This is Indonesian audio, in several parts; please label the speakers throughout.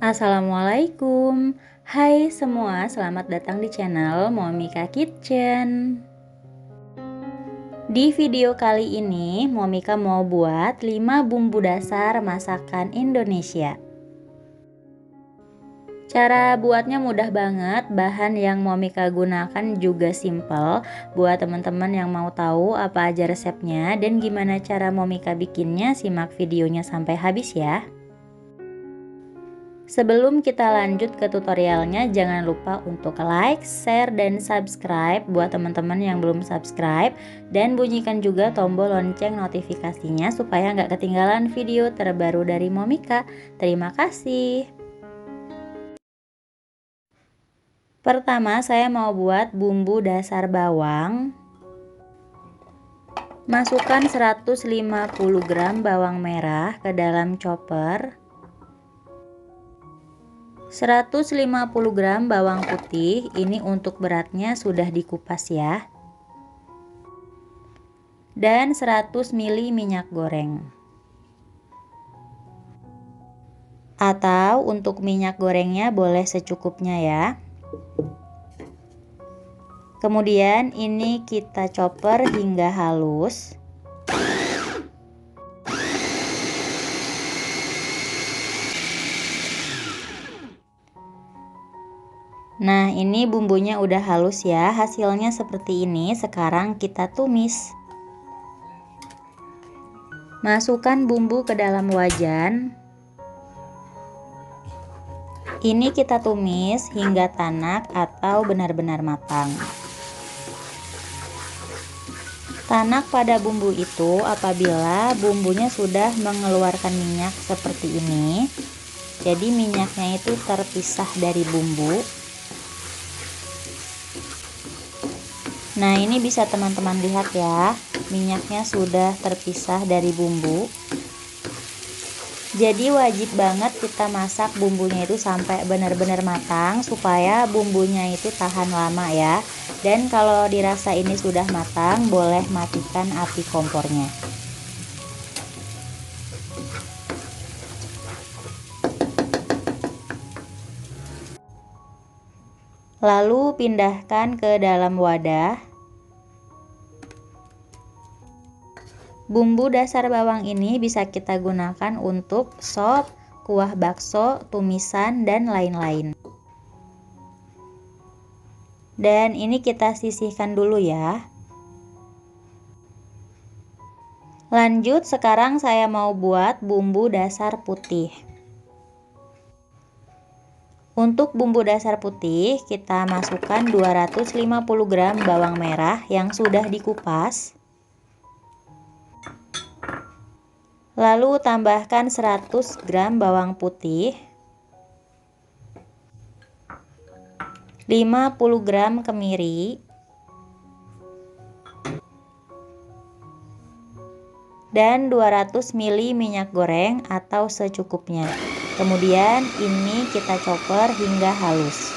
Speaker 1: Assalamualaikum. Hai semua, selamat datang di channel Momika Kitchen. Di video kali ini, Momika mau buat 5 bumbu dasar masakan Indonesia. Cara buatnya mudah banget, bahan yang Momika gunakan juga simple. Buat teman-teman yang mau tahu apa aja resepnya dan gimana cara Momika bikinnya, simak videonya sampai habis ya. Sebelum kita lanjut ke tutorialnya, jangan lupa untuk like, share, dan subscribe buat teman-teman yang belum subscribe. Dan bunyikan juga tombol lonceng notifikasinya supaya nggak ketinggalan video terbaru dari Momika. Terima kasih. Pertama, saya mau buat bumbu dasar bawang. Masukkan 150 gram bawang merah ke dalam chopper. 150 gram bawang putih, ini untuk beratnya sudah dikupas ya. Dan 100 ml minyak goreng. Atau untuk minyak gorengnya boleh secukupnya ya. Kemudian ini kita chopper hingga halus. Nah, ini bumbunya udah halus ya, hasilnya seperti ini. Sekarang kita tumis. Masukkan bumbu ke dalam wajan. Ini kita tumis hingga tanak atau benar-benar matang. Tanak pada bumbu itu apabila bumbunya sudah mengeluarkan minyak seperti ini. Jadi minyaknya itu terpisah dari bumbu. Nah, ini bisa teman-teman lihat ya, minyaknya sudah terpisah dari bumbu. Jadi wajib banget kita masak bumbunya itu sampai benar-benar matang supaya bumbunya itu tahan lama ya. Dan kalau dirasa ini sudah matang, boleh matikan api kompornya. Lalu pindahkan ke dalam wadah. Bumbu dasar bawang ini bisa kita gunakan untuk sop, kuah bakso, tumisan, dan lain-lain. Dan ini kita sisihkan dulu ya. Lanjut, sekarang saya mau buat bumbu dasar putih. Untuk bumbu dasar putih, kita masukkan 250 gram bawang merah yang sudah dikupas. Lalu tambahkan 100 gram bawang putih, 50 gram kemiri, dan 200 ml minyak goreng atau secukupnya. Kemudian ini kita chopper hingga halus.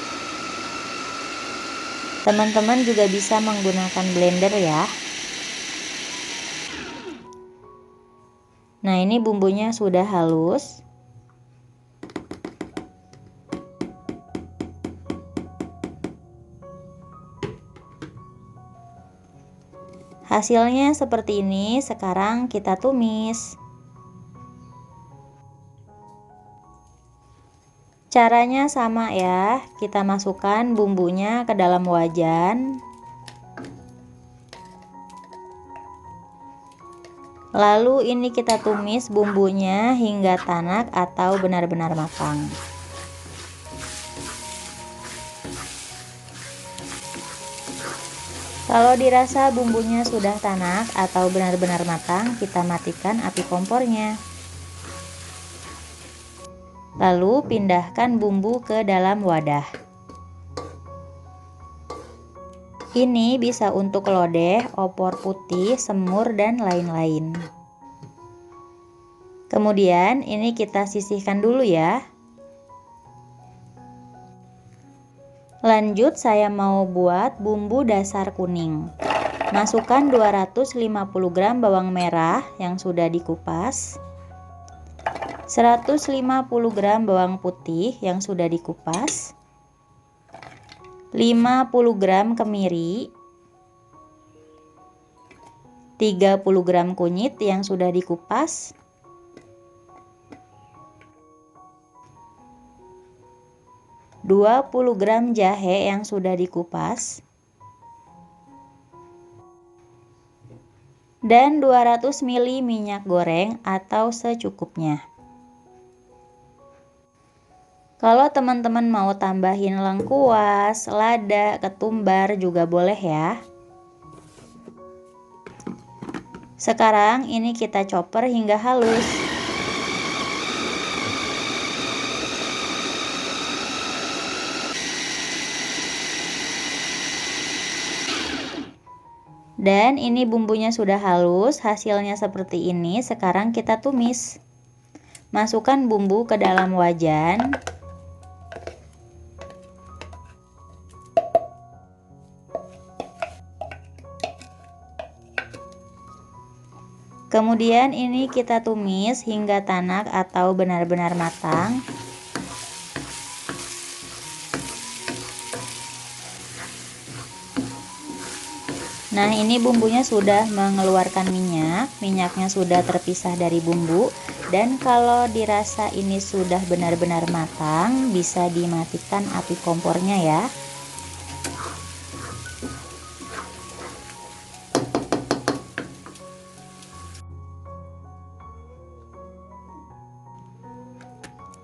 Speaker 1: Teman-teman juga bisa menggunakan blender ya. Nah, ini bumbunya sudah halus. Hasilnya seperti ini. Sekarang kita tumis. Caranya sama ya, kita masukkan bumbunya ke dalam wajan. Lalu ini kita tumis bumbunya hingga tanak atau benar-benar matang. Kalau dirasa bumbunya sudah tanak atau benar-benar matang, kita matikan api kompornya. Lalu pindahkan bumbu ke dalam wadah. Ini bisa untuk lodeh, opor putih, semur, dan lain-lain. Kemudian ini kita sisihkan dulu ya. Lanjut, saya mau buat bumbu dasar kuning. Masukkan 250 gram bawang merah yang sudah dikupas. 150 gram bawang putih yang sudah dikupas, 50 gram kemiri, 30 gram kunyit yang sudah dikupas, 20 gram jahe yang sudah dikupas, dan 200 ml minyak goreng atau secukupnya. Kalau teman-teman mau tambahin lengkuas, lada, ketumbar juga boleh ya. Sekarang ini kita chopper hingga halus. Dan ini bumbunya sudah halus, hasilnya seperti ini. Sekarang kita tumis. Masukkan bumbu ke dalam wajan. Kemudian ini kita tumis hingga tanak atau benar-benar matang. Nah, ini bumbunya sudah mengeluarkan minyak. Minyaknya sudah terpisah dari bumbu. Dan kalau dirasa ini sudah benar-benar matang, bisa dimatikan api kompornya ya.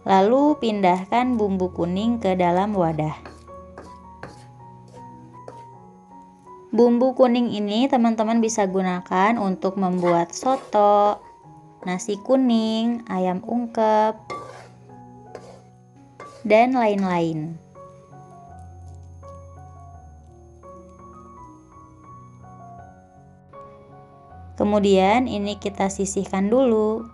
Speaker 1: Lalu pindahkan bumbu kuning ke dalam wadah. Bumbu kuning ini teman-teman bisa gunakan untuk membuat soto, nasi kuning, ayam ungkep, dan lain-lain. Kemudian ini kita sisihkan dulu.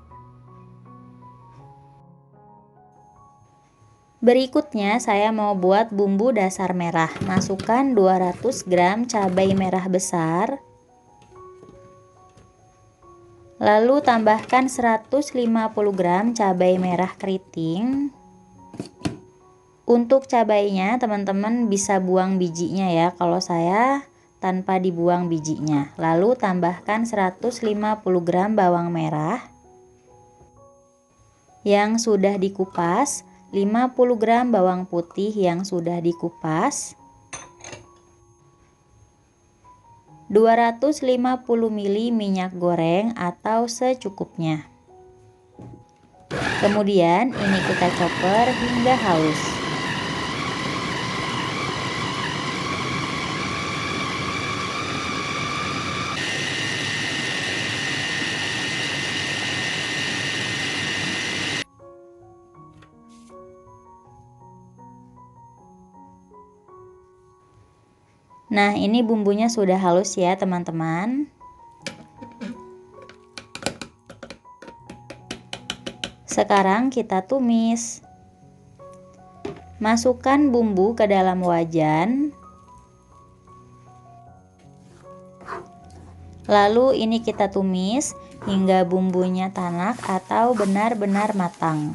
Speaker 1: Berikutnya saya mau buat bumbu dasar merah. Masukkan 200 gram cabai merah besar. Lalu tambahkan 150 gram cabai merah keriting. Untuk cabainya teman-teman bisa buang bijinya ya. Kalau saya tanpa dibuang bijinya. Lalu tambahkan 150 gram bawang merah yang sudah dikupas, 50 gram bawang putih yang sudah dikupas, 250 ml minyak goreng atau secukupnya. Kemudian ini kita chopper hingga halus. Nah, ini bumbunya sudah halus ya teman-teman. Sekarang kita tumis. Masukkan bumbu ke dalam wajan. Lalu ini kita tumis hingga bumbunya tanak atau benar-benar matang.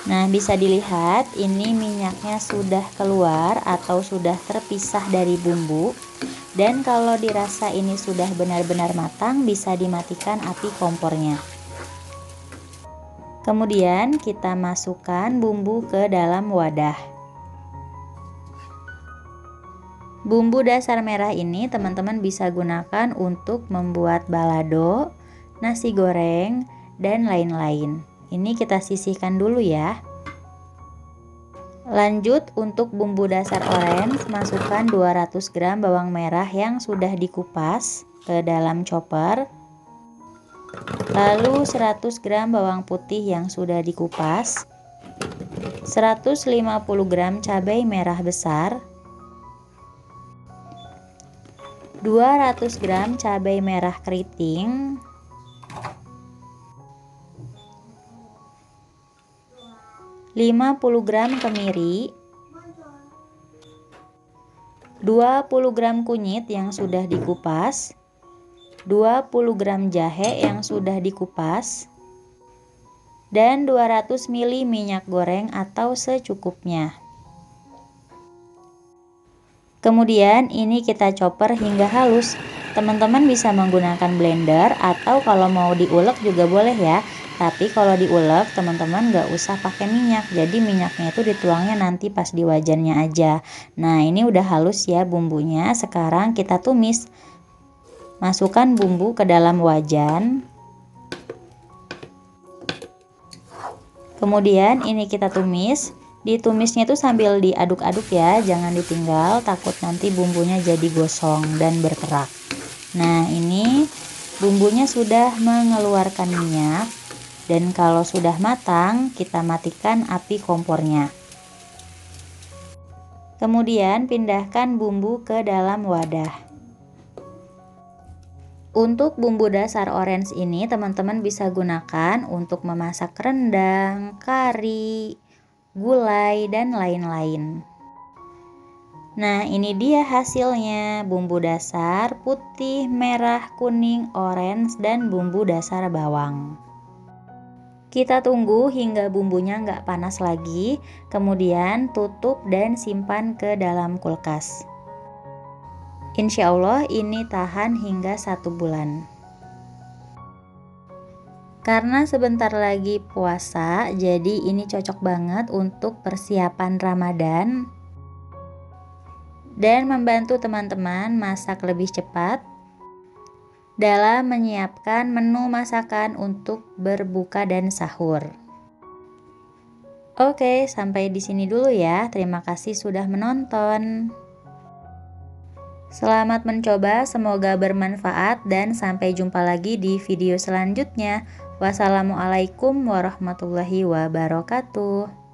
Speaker 1: Nah, bisa dilihat ini minyaknya sudah keluar atau sudah terpisah dari bumbu. Dan kalau dirasa ini sudah benar-benar matang, bisa dimatikan api kompornya. Kemudian kita masukkan bumbu ke dalam wadah. Bumbu dasar merah ini teman-teman bisa gunakan untuk membuat balado, nasi goreng, dan lain-lain. Ini kita sisihkan dulu ya. Lanjut untuk bumbu dasar orange, masukkan 200 gram bawang merah yang sudah dikupas ke dalam chopper. Lalu 100 gram bawang putih yang sudah dikupas, 150 gram cabai merah besar, 200 gram cabai merah keriting, 50 gram kemiri, 20 gram kunyit yang sudah dikupas, 20 gram jahe yang sudah dikupas, dan 200 ml minyak goreng atau secukupnya. Kemudian ini kita chopper hingga halus. Teman-teman bisa menggunakan blender atau kalau mau diulek juga boleh ya. Tapi kalau diulek teman-teman gak usah pakai minyak. Jadi minyaknya itu dituangnya nanti pas di wajannya aja. Nah ini udah halus ya bumbunya. Sekarang kita tumis. Masukkan bumbu ke dalam wajan. Kemudian ini kita tumis. Ditumisnya itu sambil diaduk-aduk ya, jangan ditinggal, takut nanti bumbunya jadi gosong dan berkerak. Nah ini bumbunya sudah mengeluarkan minyak, dan kalau sudah matang kita matikan api kompornya. Kemudian pindahkan bumbu ke dalam wadah. Untuk bumbu dasar orange ini teman-teman bisa gunakan untuk memasak rendang, kari, gulai, dan lain-lain. Nah ini dia hasilnya, bumbu dasar putih, merah, kuning, orange, dan bumbu dasar bawang. Kita tunggu hingga bumbunya nggak panas lagi, kemudian tutup dan simpan ke dalam kulkas. Insya Allah ini tahan hingga 1 bulan. Karena sebentar lagi puasa, jadi ini cocok banget untuk persiapan Ramadan dan membantu teman-teman masak lebih cepat dalam menyiapkan menu masakan untuk berbuka dan sahur. Oke, sampai di sini dulu ya. Terima kasih sudah menonton. Selamat mencoba, semoga bermanfaat dan sampai jumpa lagi di video selanjutnya. Wassalamualaikum warahmatullahi wabarakatuh.